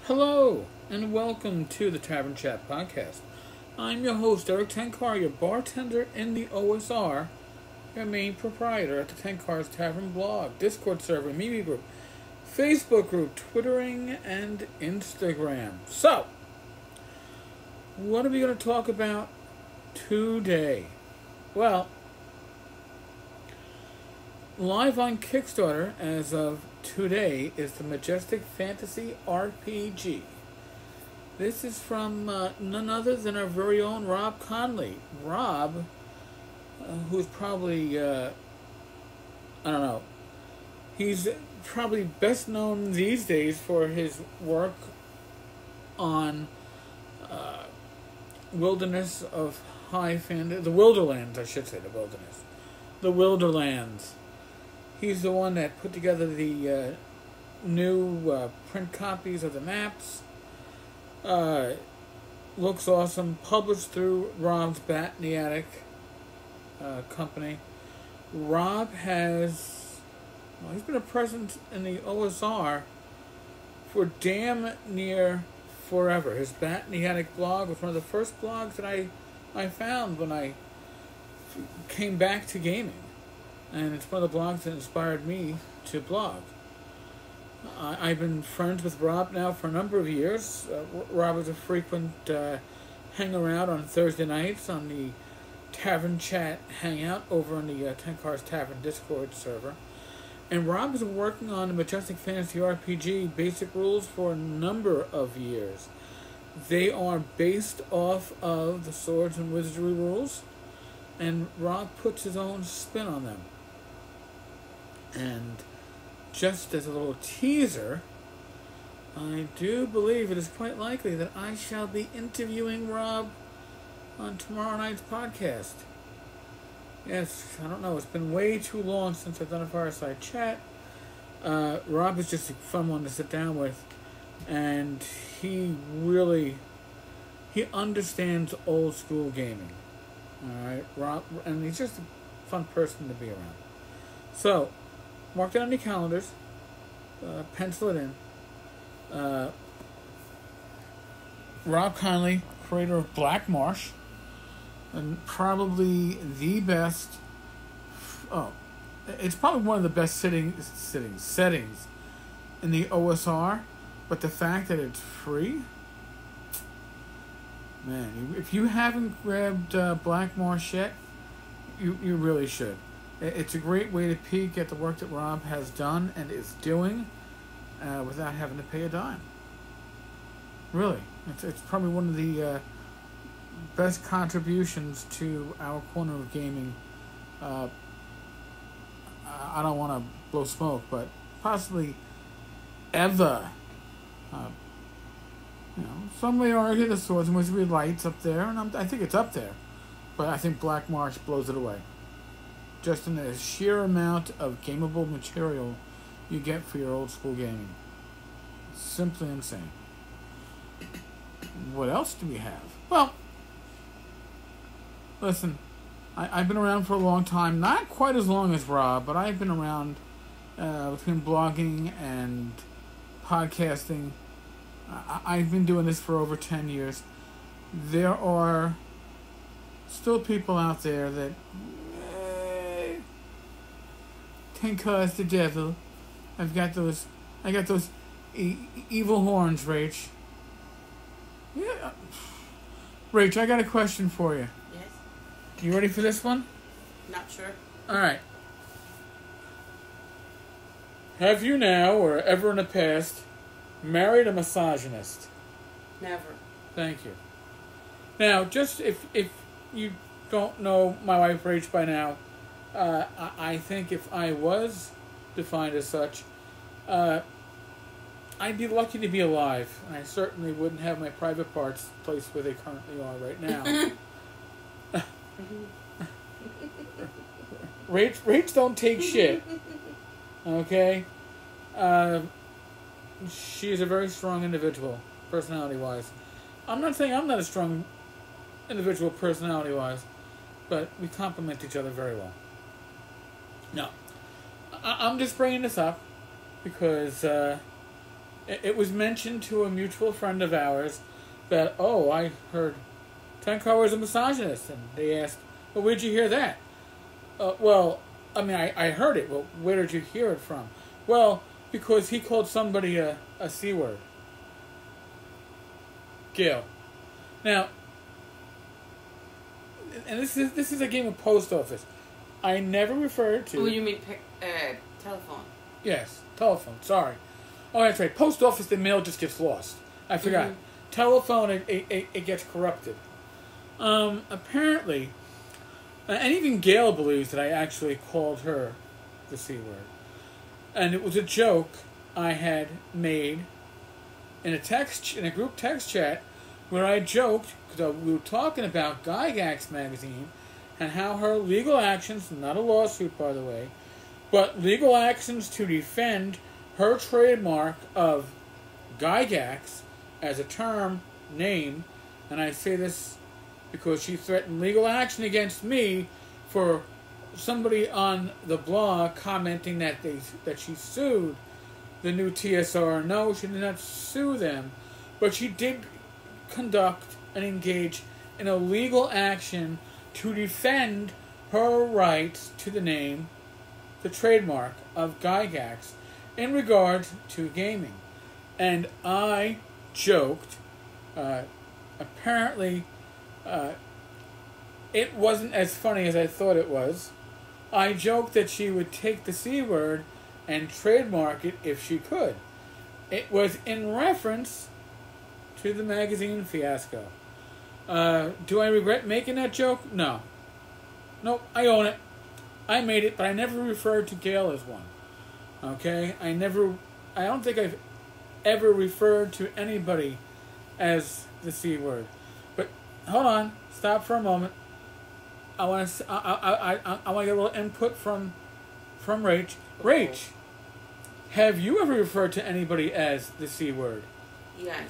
Hello, and welcome to the Tavern Chat Podcast. I'm your host, Eric Tenkar, your bartender in the OSR, your main proprietor at the Tenkar's Tavern blog, Discord server, Mimi group, Facebook group, Twittering, and Instagram. So, what are we going to talk about today? Well, live on Kickstarter as of today is the Majestic Fantasy RPG. This is from none other than our very own Rob Conley. Rob, who's probably, I don't know, he's probably best known these days for his work on Wilderness of High Fantasy, the Wilderlands, I should say, the Wilderness. The Wilderlands. He's the one that put together the new print copies of the maps. Looks awesome. Published through Rob's Bat in the Attic company. Rob has... Well, he's been a presence in the OSR for damn near forever. His Bat in the Attic blog was one of the first blogs that I found when I came back to gaming. And it's one of the blogs that inspired me to blog. I've been friends with Rob now for a number of years. Rob is a frequent hangaround on Thursday nights on the Tavern Chat Hangout over on the Tenkar's Tavern Discord server. And Rob has been working on the Majestic Fantasy RPG basic rules for a number of years. They are based off of the Swords and Wizardry rules, and Rob puts his own spin on them. And just as a little teaser, I do believe it is quite likely that I shall be interviewing Rob on tomorrow night's podcast. Yes, I don't know, it's been way too long since I've done a fireside chat. Rob is just a fun one to sit down with, and he understands old school gaming. Alright, Rob, and he's just a fun person to be around. So, mark that on your calendars. Pencil it in. Rob Conley, creator of Black Marsh, and probably the best. It's probably one of the best settings in the OSR. But the fact that it's free, man, if you haven't grabbed Black Marsh yet, you really should. It's a great way to peek at the work that Rob has done and is doing without having to pay a dime. Really. It's probably one of the best contributions to our corner of gaming. I don't want to blow smoke, but possibly ever. Some may argue the Swords and Wizardry Light's up there, and I think it's up there. But I think Black Marsh blows it away. Just in the sheer amount of gameable material you get for your old school gaming. Simply insane. What else do we have? Well, listen, I've been around for a long time. Not quite as long as Rob, but I've been around between blogging and podcasting. I've been doing this for over 10 years. There are still people out there that Tenkar's the devil. I got those evil horns, Rach. Yeah. Rach, I got a question for you. Yes. You ready for this one? Not sure. Alright. Have you now, or ever in the past, married a misogynist? Never. Thank you. Now, just if you don't know my wife Rach by now, I think if I was defined as such, I'd be lucky to be alive. And I certainly wouldn't have my private parts placed where they currently are right now. Rach don't take shit. Okay? She is a very strong individual, personality-wise. I'm not saying I'm not a strong individual, personality-wise, but we complement each other very well. No. I'm just bringing this up because It was mentioned to a mutual friend of ours that, oh, I heard Tenkar was a misogynist. And they asked, well, where'd you hear that? Well, I mean, I heard it. Well, where did you hear it from? Well, because he called somebody a C word. Gail. Now, and this is a game of post office. I never referred to... Oh, you mean telephone? Yes, telephone, sorry. Oh, that's right. Post office, the mail just gets lost. I forgot. Mm-hmm. Telephone, it gets corrupted. Apparently, and even Gail believes that I actually called her the C word. And it was a joke I had made in a group text chat where I joked, because we were talking about Gygax magazine and how her legal actions, not a lawsuit by the way, but legal actions to defend her trademark of Gygax as a term, name, and I say this because she threatened legal action against me for somebody on the blog commenting that she sued the new TSR. No, she did not sue them, but she did conduct and engage in a legal action to defend her rights to the name, the trademark of Gygax, in regard to gaming. And I joked, apparently it wasn't as funny as I thought it was. I joked that she would take the C word and trademark it if she could. It was in reference to the magazine fiasco. Do I regret making that joke? No. Nope, I own it. I made it, but I never referred to Gail as one. Okay? I don't think I've ever referred to anybody as the C word. But hold on, stop for a moment. I want to get a little input from Rach. Rach, have you ever referred to anybody as the C word? Yes.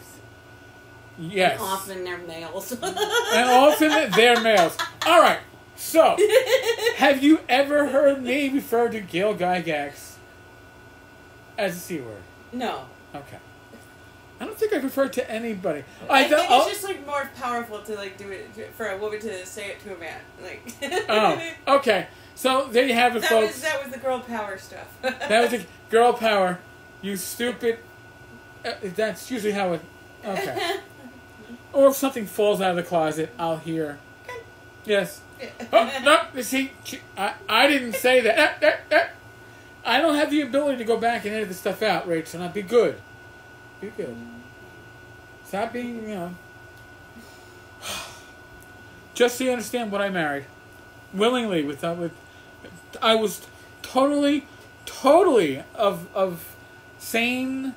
Yes. And often they're males. And often they're males. All right. So, have you ever heard me refer to Gail Gygax as a C word? No. Okay. I don't think I've referred to anybody. I think it's just like more powerful to like do it for a woman to say it to a man. Like. Oh, okay. So there you have it, folks. That was the girl power stuff. That was the girl power. You stupid. That's usually how it. Okay. Or if something falls out of the closet, I'll hear. Yes. Oh, no, see, I didn't say that. I don't have the ability to go back and edit the stuff out, Rach, so not be good. Be good. Stop being, Just so you understand what I married. Willingly, I was totally of sane,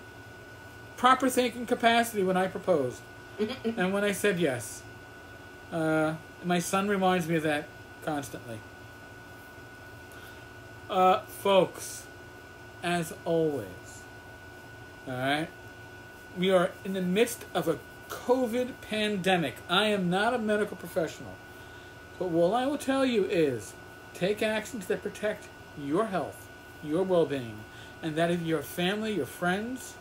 proper thinking capacity when I proposed. And when I said yes. My son reminds me of that constantly. Folks, as always, alright, we are in the midst of a COVID pandemic. I am not a medical professional, but what I will tell you is take actions that protect your health, your well-being, and that of your family, your friends,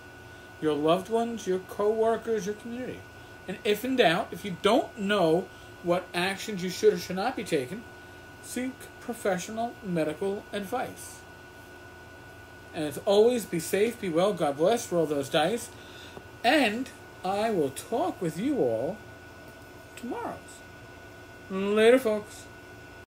your loved ones, your co-workers, your community. And if in doubt, if you don't know what actions you should or should not be taken, seek professional medical advice. And as always, be safe, be well, God bless, roll those dice, and I will talk with you all tomorrow. Later, folks.